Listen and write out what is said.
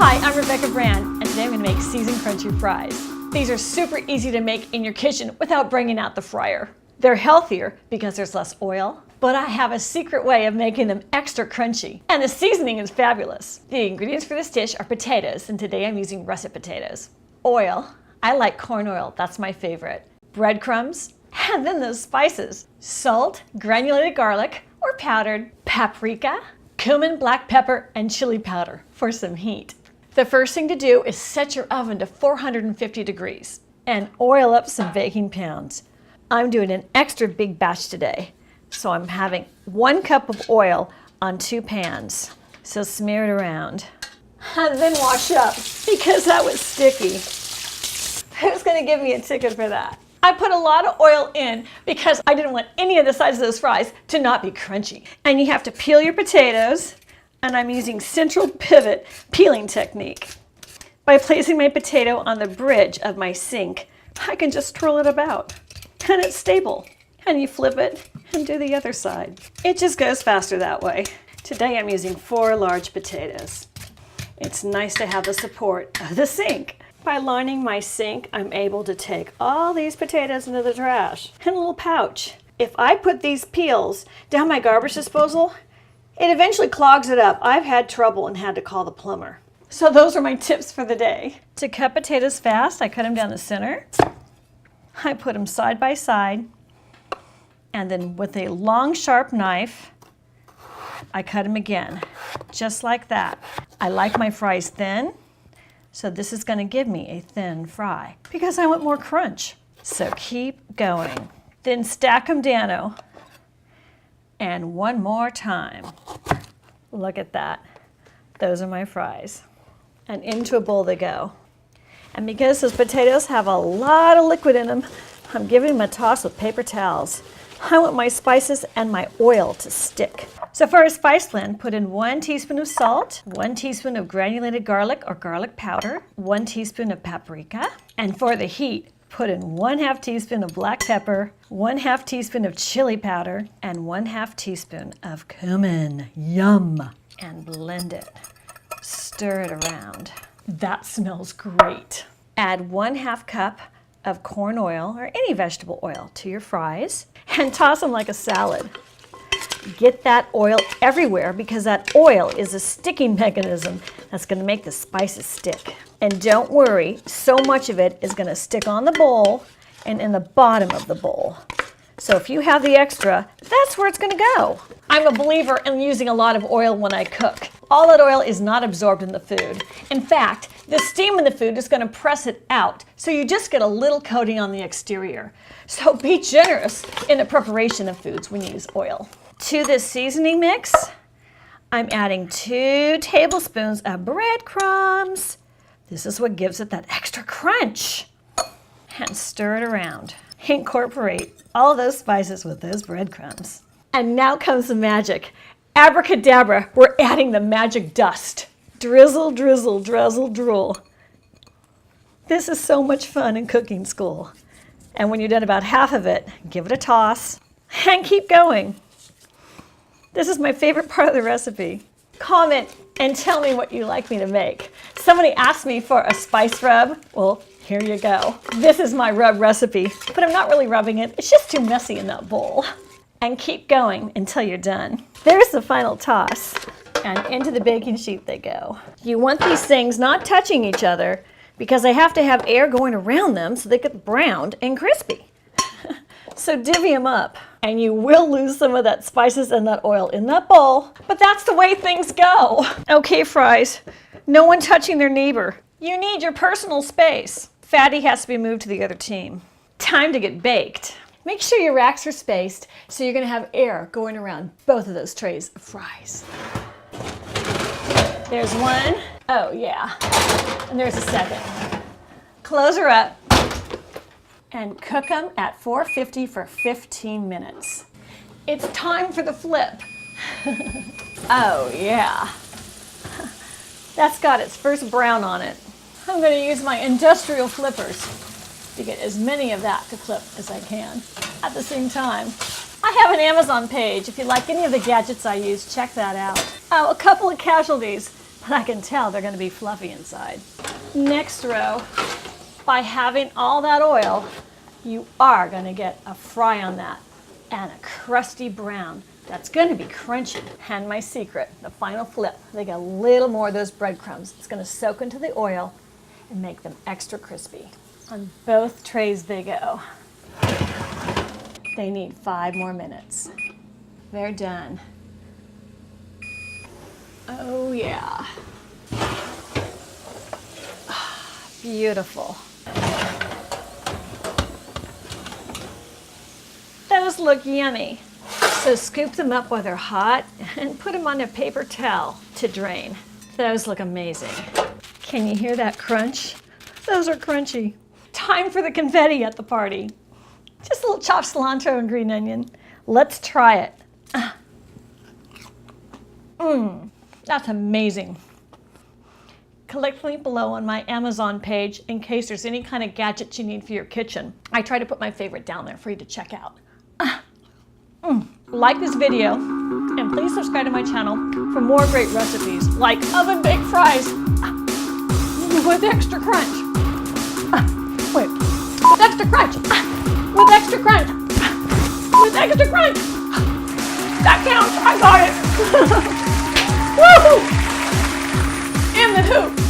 Hi, I'm Rebecca Brand, and today I'm going to make seasoned crunchy fries. These are super easy to make in your kitchen without bringing out the fryer. They're healthier because there's less oil, but I have a secret way of making them extra crunchy, and the seasoning is fabulous. The ingredients for this dish are potatoes, and today I'm using russet potatoes. Oil, I like corn oil, that's my favorite. Breadcrumbs, and then those spices. Salt, granulated garlic, or powdered, paprika, cumin, black pepper, and chili powder for some heat. The first thing to do is set your oven to 450 degrees and oil up some baking pans. I'm doing an extra big batch today, so I'm having 1 cup of oil on 2 pans. So smear it around and then wash up because that was sticky. Who's gonna give me a ticket for that? I put a lot of oil in because I didn't want any of the sides of those fries to not be crunchy. And you have to peel your potatoes, and I'm using central pivot peeling technique. By placing my potato on the bridge of my sink, I can just twirl it about, and it's stable. And you flip it and do the other side. It just goes faster that way. Today I'm using 4 large potatoes. It's nice to have the support of the sink. By lining my sink, I'm able to take all these potatoes into the trash in a little pouch. If I put these peels down my garbage disposal, it eventually clogs it up. I've had trouble and had to call the plumber. So those are my tips for the day. To cut potatoes fast, I cut them down the center. I put them side by side, and then with a long, sharp knife, I cut them again, just like that. I like my fries thin, so this is going to give me a thin fry because I want more crunch. So keep going. Then stack them down. And one more time. Look at that. Those are my fries. And into a bowl they go. And because those potatoes have a lot of liquid in them, I'm giving them a toss with paper towels. I want my spices and my oil to stick. So for a spice blend, put in 1 teaspoon of salt, 1 teaspoon of granulated garlic or garlic powder, 1 teaspoon of paprika, and for the heat, put in 1/2 teaspoon of black pepper, 1/2 teaspoon of chili powder, and 1/2 teaspoon of cumin. Yum! And blend it. Stir it around. That smells great. Add 1/2 cup of corn oil or any vegetable oil to your fries and toss them like a salad. Get that oil everywhere because that oil is a sticking mechanism that's going to make the spices stick. And don't worry, so much of it is going to stick on the bowl and in the bottom of the bowl. So if you have the extra, that's where it's going to go. I'm a believer in using a lot of oil when I cook. All that oil is not absorbed in the food. In fact, the steam in the food is going to press it out, so you just get a little coating on the exterior. So be generous in the preparation of foods when you use oil. To this seasoning mix, I'm adding 2 tablespoons of breadcrumbs. This is what gives it that extra crunch. And stir it around. Incorporate all those spices with those breadcrumbs. And now comes the magic. Abracadabra, we're adding the magic dust. Drizzle, drizzle, drizzle, drool. This is so much fun in cooking school. And when you're done about half of it, give it a toss and keep going. This is my favorite part of the recipe. Comment and tell me what you'd like me to make. Somebody asked me for a spice rub. Well, here you go. This is my rub recipe, but I'm not really rubbing it. It's just too messy in that bowl. And keep going until you're done. There's the final toss. And into the baking sheet they go. You want these things not touching each other because they have to have air going around them so they get browned and crispy. So divvy them up, and you will lose some of that spices and that oil in that bowl, but that's the way things go. Okay, fries, no one touching their neighbor. You need your personal space. Fatty has to be moved to the other team. Time to get baked. Make sure your racks are spaced so you're gonna have air going around both of those trays of fries. There's one. Oh yeah, and there's a second. Close her up. And cook them at 450 for 15 minutes. It's time for the flip. Oh yeah. That's got its first brown on it. I'm going to use my industrial flippers to get as many of that to flip as I can at the same time. I have an Amazon page. If you like any of the gadgets I use, check that out. Oh, a couple of casualties. but I can tell they're going to be fluffy inside. Next row, by having all that oil, you are going to get a fry on that and a crusty brown that's going to be crunchy. And my secret, the final flip, they get a little more of those breadcrumbs. It's going to soak into the oil and make them extra crispy. On both trays they go. They need 5 more minutes. They're done. Oh yeah. Beautiful. Those look yummy. So scoop them up while they're hot and put them on a paper towel to drain. Those look amazing. Can you hear that crunch? Those are crunchy. Time for the confetti at the party. Just a little chopped cilantro and green onion. Let's try it. That's amazing. Click the link below on my Amazon page in case there's any kind of gadgets you need for your kitchen. I try to put my favorite down there for you to check out. Like this video and please subscribe to my channel for more great recipes like oven baked fries with extra crunch. Wait, with extra crunch. With extra crunch. With extra crunch. That counts. I got it. Woo! In the hoop.